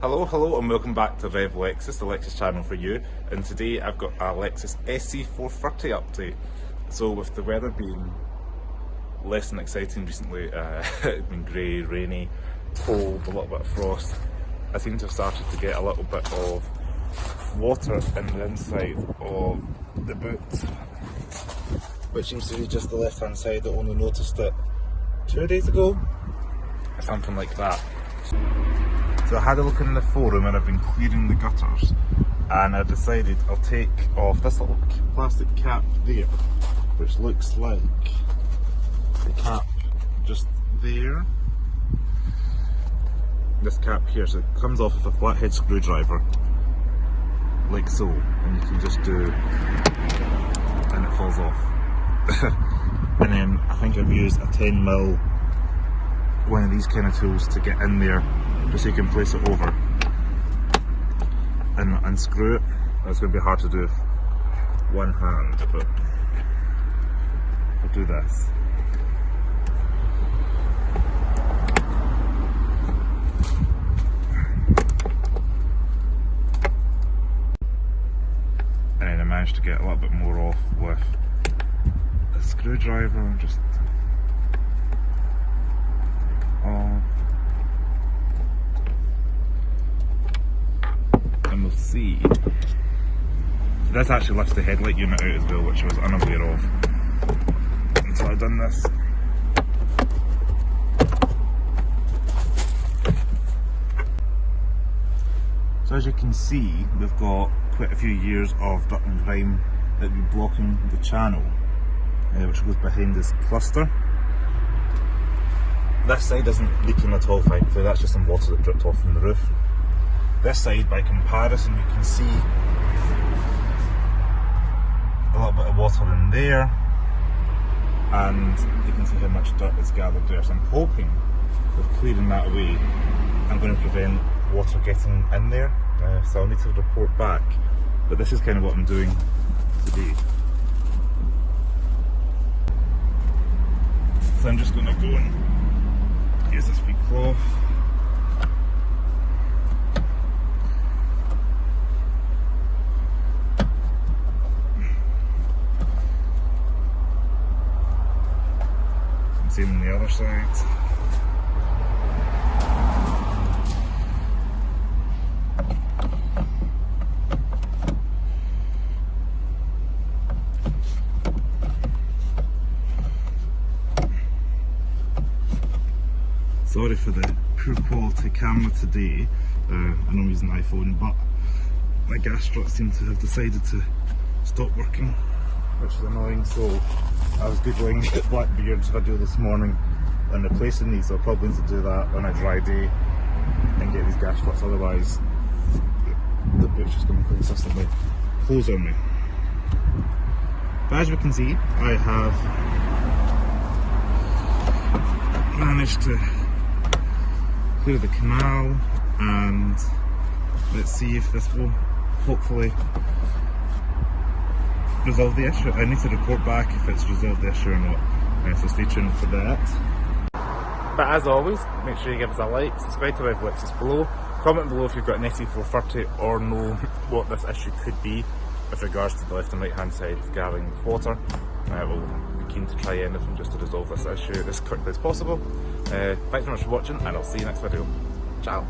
Hello and welcome back to Rev Lexus, the Lexus channel for you. And today I've got a Lexus SC 430 update. So with the weather being less than exciting recently, it's been grey, rainy, cold, a little bit of frost. I seem to have started to get a little bit of water in the inside of the boot, which seems to be just the left hand side. I only noticed it 2 days ago, something like that. So I had a look in the forum and I've been clearing the gutters, and I decided I'll take off this little plastic cap there, which looks like the cap just there. This cap here, so it comes off with a flathead screwdriver, like so, and you can just do, and it falls off. And then I think I've used a 10mm, one of these kind of tools to get in there, just so you can place it over and unscrew it. It's going to be hard to do with one hand, but I'll do this. And then I managed to get a little bit more off with a screwdriver and just and we'll see. This actually lifts the headlight unit out as well, which I was unaware of until I'd done this. So as you can see, we've got quite a few years of dirt and grime that would be blocking the channel, which goes behind this cluster. This side isn't leaking at all, thankfully. That's just some water that dripped off from the roof. This side, by comparison, you can see a little bit of water in there, and you can see how much dirt is gathered there. So I'm hoping with clearing that away, I'm going to prevent water getting in there. So I'll need to report back, but this is kind of what I'm doing today. So I'm just going to go and use this wee cloth. Same on the other side. Sorry for the poor quality camera today. I know I'm using an iPhone, but my gas struts seem to have decided to stop working, which is annoying. So I was googling Blackbeard's video this morning and replacing these, so I'll probably need to do that on a dry day and get these gas struts, otherwise the boot's just going to consistently close on me. But as we can see, I have managed to clear the canal, and let's see if this will hopefully resolve the issue. I need to report back if it's resolved the issue or not, so stay tuned for that. But as always, make sure you give us a like, subscribe to Rev Lexus below, comment below if you've got an SC430 or know what this issue could be with regards to the left and right hand side gathering with water. We'll be keen to try anything just to resolve this issue as quickly as possible. Thanks very much for watching, and I'll see you next video. Ciao.